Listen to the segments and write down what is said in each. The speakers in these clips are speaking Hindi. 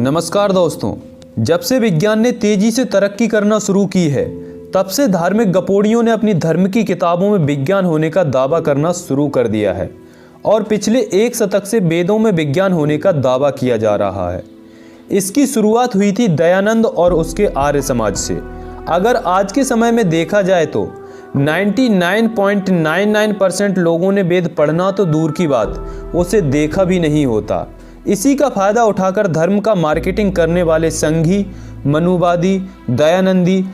नमस्कार दोस्तों, जब से विज्ञान ने तेजी से तरक्की करना शुरू की है तब से धार्मिक गपोड़ियों ने अपनी धर्म की किताबों में विज्ञान होने का दावा करना शुरू कर दिया है और पिछले एक शतक से वेदों में विज्ञान होने का दावा किया जा रहा है। इसकी शुरुआत हुई थी दयानंद और उसके आर्य समाज से। अगर आज के समय में देखा जाए तो 99.99% लोगों ने वेद पढ़ना तो दूर की बात, उसे देखा भी नहीं होता। इसी का फायदा उठाकर धर्म का मार्केटिंग करने वाले संघी, मनुवादी, दयानंदी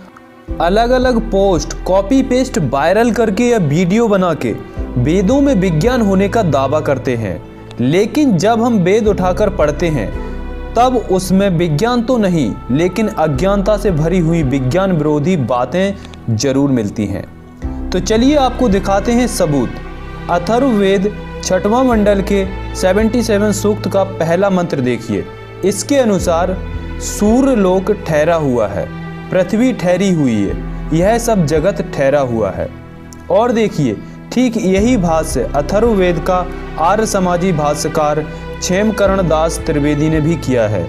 अलग अलग पोस्ट कॉपी पेस्ट वायरल करके या वीडियो बना के वेदों में विज्ञान होने का दावा करते हैं। लेकिन जब हम वेद उठाकर पढ़ते हैं तब उसमें विज्ञान तो नहीं, लेकिन अज्ञानता से भरी हुई विज्ञान विरोधी बातें जरूर मिलती हैं। तो चलिए आपको दिखाते हैं सबूत। अथर्ववेद 6वां मंडल के 77 सूक्त का पहला मंत्र देखिए। इसके अनुसार सूर्यलोक ठहरा हुआ है, पृथ्वी ठहरी हुई है, यह सब जगत ठहरा हुआ है। और देखिए ठीक यही भाष्य अथर्ववेद का आर्य समाजी भाष्यकार क्षेमकरण दास त्रिवेदी ने भी किया है।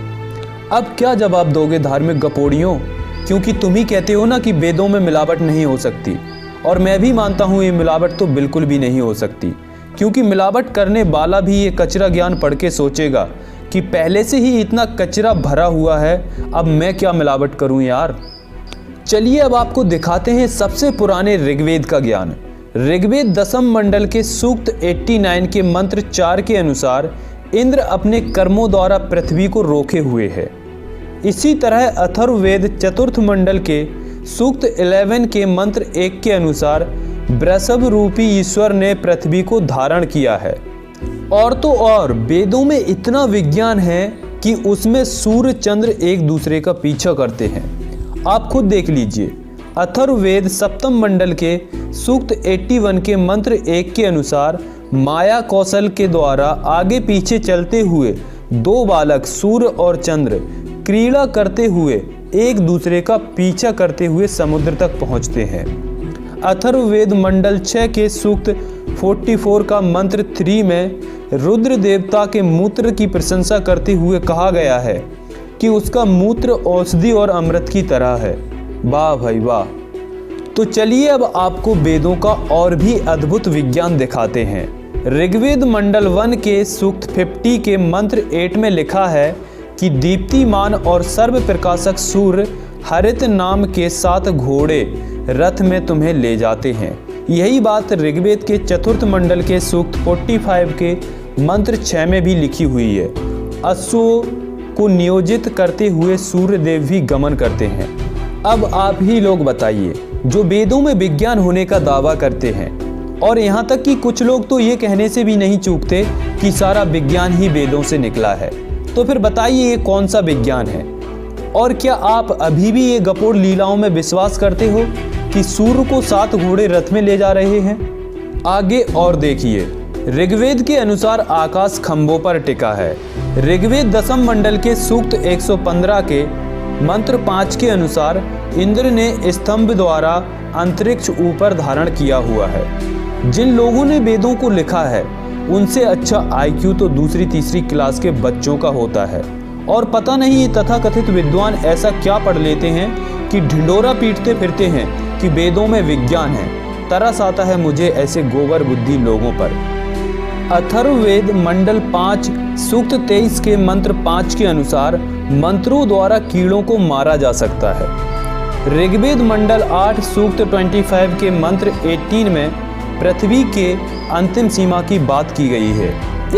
अब क्या जवाब दोगे धार्मिक गपोड़ियों? क्योंकि तुम ही कहते हो ना कि वेदों में मिलावट नहीं हो सकती, और मैं भी मानता हूँ ये मिलावट तो बिल्कुल भी नहीं हो सकती, क्योंकि मिलावट करने वाला भी ये कचरा ज्ञान पढ़ के सोचेगा कि पहले से ही इतना कचरा भरा हुआ है, अब मैं क्या मिलावट करूं यार। चलिए अब आपको दिखाते हैं सबसे पुराने ऋग्वेद का ज्ञान। ऋग्वेद 10वें मंडल के सूक्त 89 के मंत्र 4 के अनुसार इंद्र अपने कर्मों द्वारा पृथ्वी को रोके हुए है। इसी तरह अथर्ववेद 4th मंडल के सूक्त 11 के मंत्र 1 के अनुसार वृषभ रूपी ईश्वर ने पृथ्वी को धारण किया है। और तो और वेदों में इतना विज्ञान है कि उसमें सूर्य चंद्र एक दूसरे का पीछा करते हैं। आप खुद देख लीजिए। अथर्ववेद 7वें मंडल के सूक्त 81 के मंत्र 1 के अनुसार माया कौशल के द्वारा आगे पीछे चलते हुए दो बालक सूर्य और चंद्र क्रीड़ा करते हुए एक दूसरे का पीछा करते हुए समुद्र तक पहुंचते हैं। अथर्ववेद मंडल 6 के सूक्त 44 का मंत्र 3 में रुद्र देवता के मूत्र की प्रशंसा करते हुए कहा गया है कि उसका मूत्र औषधि और अमृत की तरह है। वाह भाई वाह। तो चलिए अब आपको वेदों का और भी अद्भुत विज्ञान दिखाते हैं। ऋग्वेद मंडल 1 के सूक्त 50 के मंत्र 8 में लिखा है कि दीप्तिमान और सर्व प्रकाशक सूर्य हरित नाम के 7 घोड़े रथ में तुम्हें ले जाते हैं। यही बात ऋग्वेद के 4th मंडल के सूक्त 45 के मंत्र 6 में भी लिखी हुई है। अश्वों को नियोजित करते हुए सूर्य देव भी गमन करते हैं। अब आप ही लोग बताइए, जो वेदों में विज्ञान होने का दावा करते हैं, और यहाँ तक कि कुछ लोग तो ये कहने से भी नहीं चूकते कि सारा विज्ञान ही वेदों से निकला है, तो फिर बताइए ये कौन सा विज्ञान है? और क्या आप अभी भी ये गपोड़ लीलाओं में विश्वास करते हो कि सूर्य को 7 घोड़े रथ में ले जा रहे हैं? आगे और देखिए। ऋग्वेद के अनुसार आकाश खंभों पर टिका है। ऋग्वेद 10वें मंडल के सूक्त 115 के मंत्र 5 के अनुसार इंद्र ने स्तंभ द्वारा अंतरिक्ष ऊपर धारण किया हुआ है। जिन लोगों ने वेदों को लिखा है उनसे अच्छा IQ तो दूसरी तीसरी क्लास के बच्चों का होता है। और पता नहीं ये तथाकथित विद्वान ऐसा क्या पढ़ लेते हैं कि ढिंडोरा पीटते फिरते हैं कि वेदों में विज्ञान है। तरस आता है मुझे ऐसे गोबर बुद्धि लोगों पर। अथर्ववेद मंडल 5 सूक्त 23 के मंत्र 5 के अनुसार मंत्रों द्वारा कीड़ों को मारा जा सकता है। ऋग्वेद मंडल 8 सूक्त 25 के मंत्र 18 में पृथ्वी के अंतिम सीमा की बात की गई है।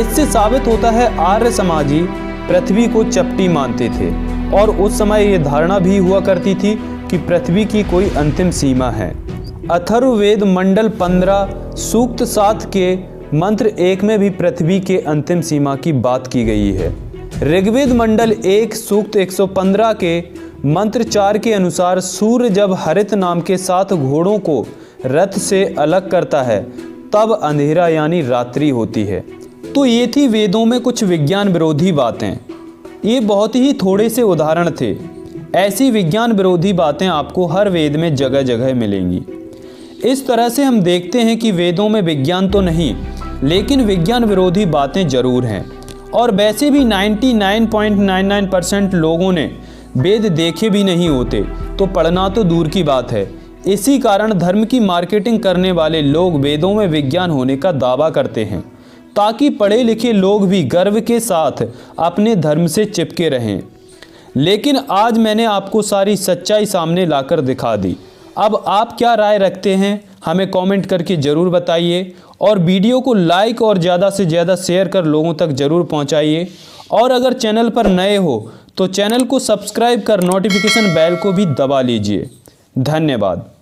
इससे साबित होता है आर्य समाजी पृथ्वी को चपटी मानते थे, और उस समय ये धारणा भी हुआ करती थी कि पृथ्वी की कोई अंतिम सीमा है। अथर्ववेद मंडल 15 सूक्त 7 के मंत्र 1 में भी पृथ्वी के अंतिम सीमा की बात की गई है। ऋग्वेद मंडल 1 सूक्त 115 के मंत्र 4 के अनुसार सूर्य जब हरित नाम के 7 घोड़ों को रथ से अलग करता है तब अंधेरा यानी रात्रि होती है। तो ये थी वेदों में कुछ विज्ञान विरोधी बातें। ये बहुत ही थोड़े से उदाहरण थे। ऐसी विज्ञान विरोधी बातें आपको हर वेद में जगह जगह मिलेंगी। इस तरह से हम देखते हैं कि वेदों में विज्ञान तो नहीं, लेकिन विज्ञान विरोधी बातें जरूर हैं। और वैसे भी 99.99% लोगों ने वेद देखे भी नहीं होते, तो पढ़ना तो दूर की बात है। इसी कारण धर्म की मार्केटिंग करने वाले लोग वेदों में विज्ञान होने का दावा करते हैं, ताकि पढ़े लिखे लोग भी गर्व के साथ अपने धर्म से चिपके रहें। लेकिन आज मैंने आपको सारी सच्चाई सामने लाकर दिखा दी। अब आप क्या राय रखते हैं, हमें कमेंट करके ज़रूर बताइए, और वीडियो को लाइक और ज़्यादा से ज़्यादा शेयर कर लोगों तक ज़रूर पहुंचाइए। और अगर चैनल पर नए हो तो चैनल को सब्सक्राइब कर नोटिफिकेशन बेल को भी दबा लीजिए। धन्यवाद।